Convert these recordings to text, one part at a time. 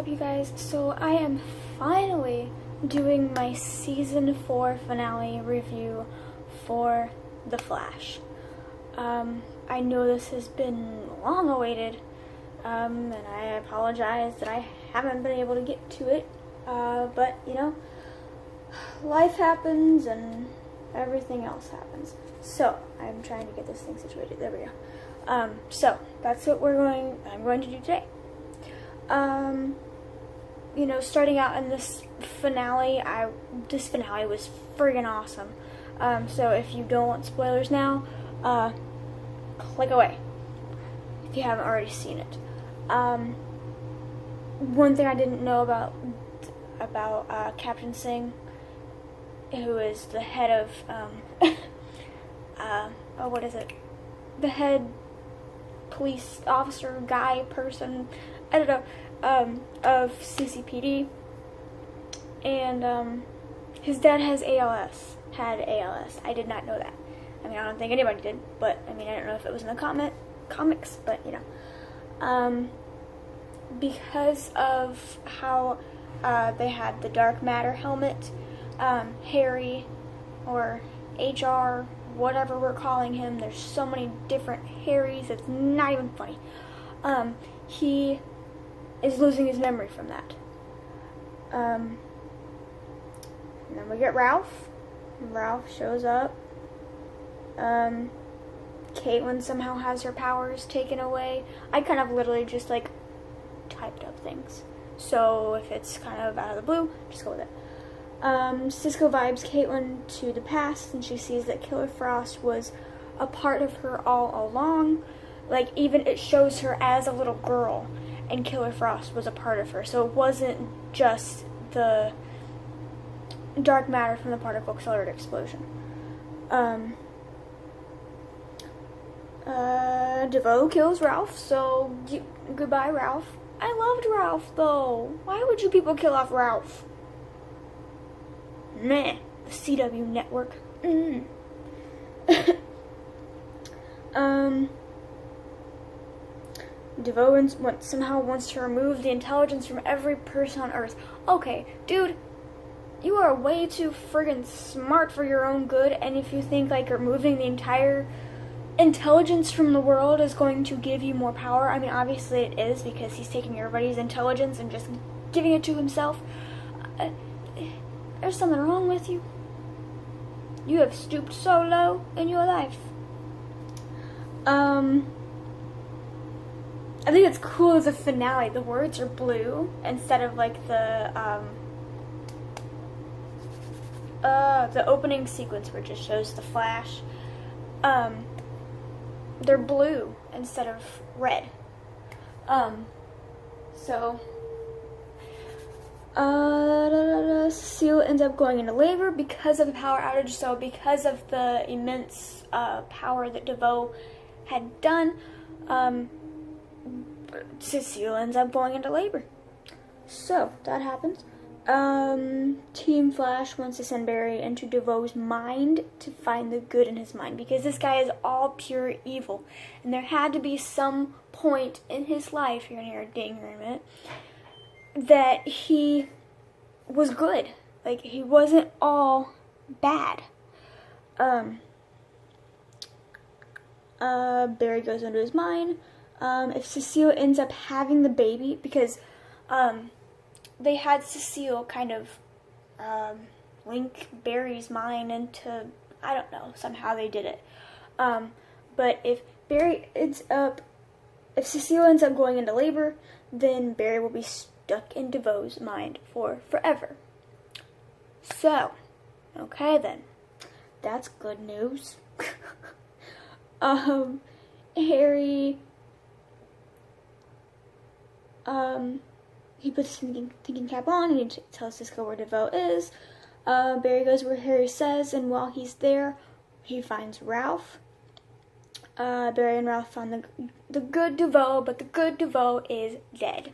up, you guys? So I am finally doing my season 4 finale review for The Flash. I know this has been long awaited, and I apologize that I haven't been able to get to it, but you know, life happens and everything else happens. So I'm trying to get this thing situated. There we go. So that's what I'm going to do today. You know, starting out in this finale, this finale was friggin' awesome. So if you don't want spoilers now, click away if you haven't already seen it. One thing I didn't know about Captain Singh, who is the head of, what is it? The head police officer guy person, I don't know, of CCPD, and his dad had ALS. I did not know that. I mean, I don't think anybody did, but I mean, I don't know if it was in the comics, but you know, because of how they had the dark matter helmet, Harry, or HR, whatever we're calling him, there's so many different Harrys, it's not even funny. He is losing his memory from that. And then we get Ralph. Ralph shows up. Caitlin somehow has her powers taken away. I kind of literally just like typed up things. So if it's kind of out of the blue, just go with it. Cisco vibes Caitlin to the past, and she sees that Killer Frost was a part of her all along. Like, even it shows her as a little girl, and Killer Frost was a part of her. So it wasn't just the dark matter from the particle accelerator explosion. DeVoe kills Ralph, so goodbye, Ralph. I loved Ralph, though. Why would you people kill off Ralph? Meh. The CW network. DeVoe somehow wants to remove the intelligence from every person on Earth. Okay, dude, you are way too friggin' smart for your own good, and if you think like removing the entire intelligence from the world is going to give you more power, I mean, obviously it is, because he's taking everybody's intelligence and just giving it to himself. There's something wrong with you. You have stooped so low in your life. I think it's cool as a finale. The words are blue instead of like the opening sequence where it just shows the Flash. They're blue instead of red. Cecile ends up going into labor because of the power outage. So because of the immense power that DeVoe had done, Cecile ends up going into labor. So that happens. Team Flash wants to send Barry into DeVoe's mind to find the good in his mind, because this guy is all pure evil, and there had to be some point in his life, you're gonna hear a ding here in a minute, that he was good. Like, he wasn't all bad. Barry goes into his mind. If Cecile ends up having the baby, because they had Cecile kind of link Barry's mind into, I don't know, somehow they did it. But if Cecile ends up going into labor, then Barry will be stuck in DeVoe's mind for forever. So, okay then, that's good news. Harry, he puts his thinking cap on and he tells Cisco where DeVoe is. Barry goes where Harry says, and while he's there, he finds Ralph. Barry and Ralph found the good DeVoe, but the good DeVoe is dead.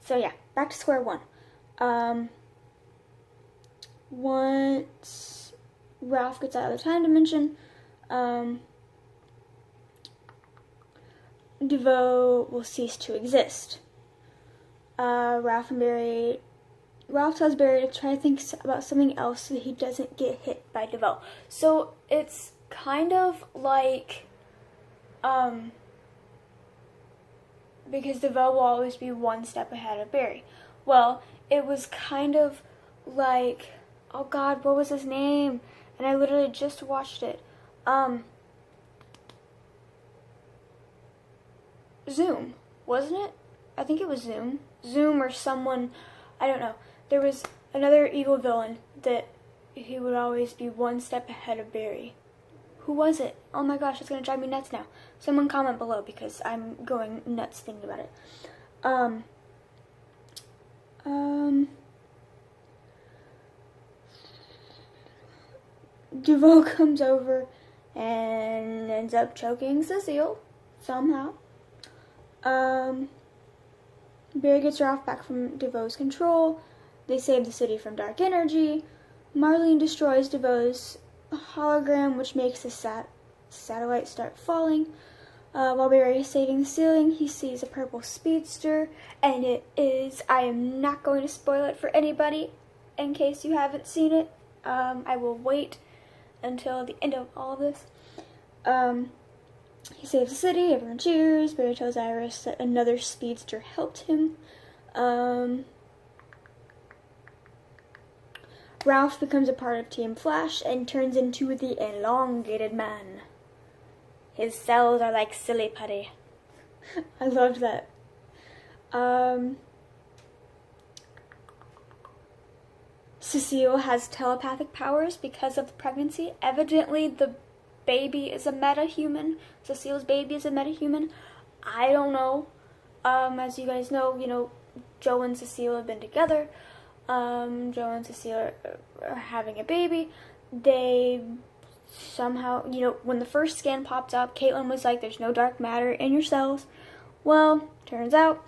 So yeah, back to square one. Once Ralph gets out of the time dimension, DeVoe will cease to exist. Ralph tells Barry to try to think about something else so that he doesn't get hit by DeVoe. So it's kind of like, because DeVoe will always be one step ahead of Barry. Well, it was kind of like, oh God, what was his name? And I literally just watched it. Zoom, wasn't it? I think it was Zoom. Zoom or someone, I don't know. There was another evil villain that he would always be one step ahead of Barry. Who was it? Oh my gosh, it's gonna drive me nuts now. Someone comment below because I'm going nuts thinking about it. DeVoe comes over and ends up choking Cecile somehow. Barry gets Ralph back from DeVoe's control. They save the city from dark energy. Marlene destroys DeVoe's hologram, which makes the satellite start falling. While Barry is saving the ceiling, he sees a purple speedster, and it is, I am not going to spoil it for anybody in case you haven't seen it. I will wait until the end of all of this. He saves the city, everyone cheers. Barry tells Iris that another speedster helped him. Ralph becomes a part of Team Flash and turns into the elongated man. His cells are like silly putty. I loved that. Cecile has telepathic powers because of the pregnancy. Evidently, the baby is a metahuman. Cecile's baby is a metahuman. I don't know. As you guys know, Joe and Cecile have been together. Joe and Cecile are having a baby. They somehow, when the first scan popped up, Caitlin was like, there's no dark matter in your cells. Well, turns out,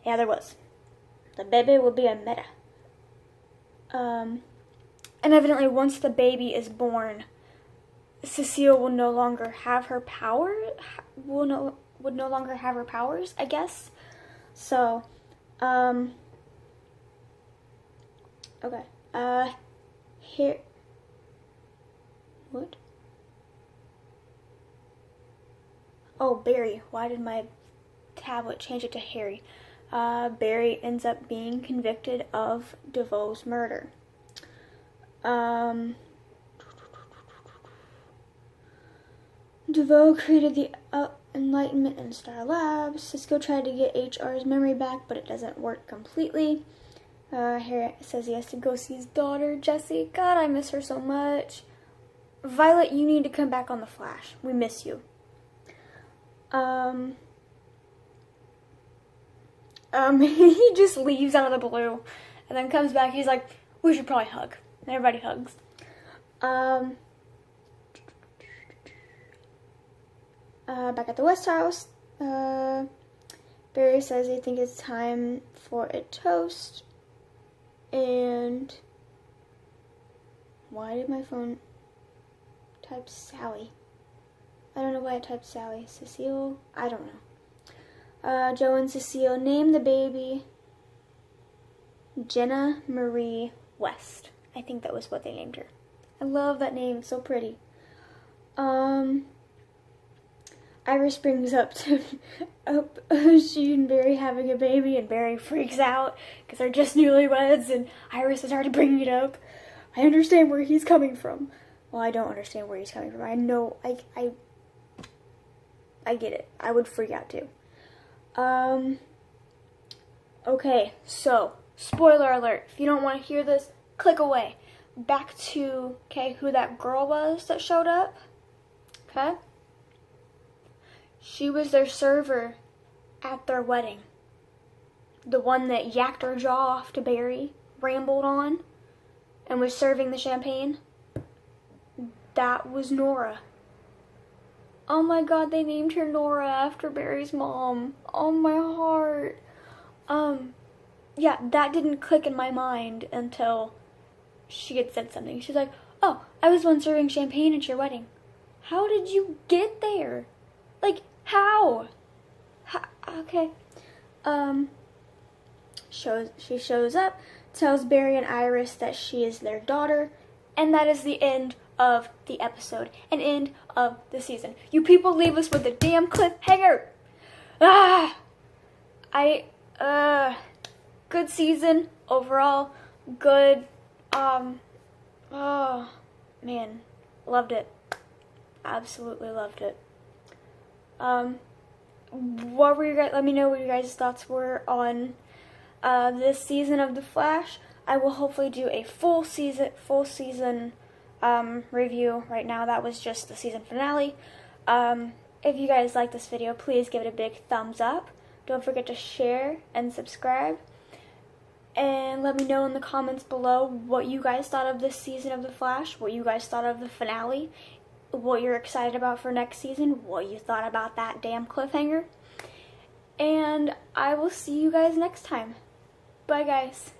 yeah, there was. The baby will be a meta. And evidently once the baby is born, Cecile will no longer have her power, would no longer have her powers, I guess. So, okay, here, what? Oh, Barry, why did my tablet change it to Harry? Barry ends up being convicted of DeVoe's murder. DeVoe created the Enlightenment and Star Labs. Cisco tried to get HR's memory back, but it doesn't work completely. Harry says he has to go see his daughter, Jessie. God, I miss her so much. Violet, you need to come back on the Flash. We miss you. He just leaves out of the blue and then comes back. He's like, we should probably hug. And everybody hugs. Back at the West House, Barry says they think it's time for a toast. And why did my phone type Sally? I don't know why I typed Sally. Cecile? I don't know. Joe and Cecile name the baby Jenna Marie West. I think that was what they named her. I love that name. It's so pretty. Iris brings up she and Barry having a baby, and Barry freaks out because they're just newlyweds, and Iris is already bringing it up. I understand where he's coming from. Well, I don't understand where he's coming from. I know, I get it. I would freak out too. Okay, so, spoiler alert. If you don't want to hear this, click away. Back to, who that girl was that showed up. Okay? She was their server at their wedding. The one that yacked her jaw off to Barry, rambled on, and was serving the champagne. That was Nora. Oh my god, they named her Nora after Barry's mom. Oh my heart. Yeah, that didn't click in my mind until she had said something. She's like, oh, I was the one serving champagne at your wedding. How did you get there? Like, how? Okay. She shows up, tells Barry and Iris that she is their daughter, and that is the end of the episode, and end of the season. You people leave us with a damn cliffhanger. Good season overall. Good. Oh man, loved it. Absolutely loved it. What were you guys? Let me know what your guys' thoughts were on this season of The Flash. I will hopefully do a full season review. Right now, that was just the season finale. If you guys like this video, please give it a big thumbs up. Don't forget to share and subscribe. And let me know in the comments below what you guys thought of this season of The Flash, what you guys thought of the finale, what you're excited about for next season, what you thought about that damn cliffhanger. And I will see you guys next time. Bye, guys.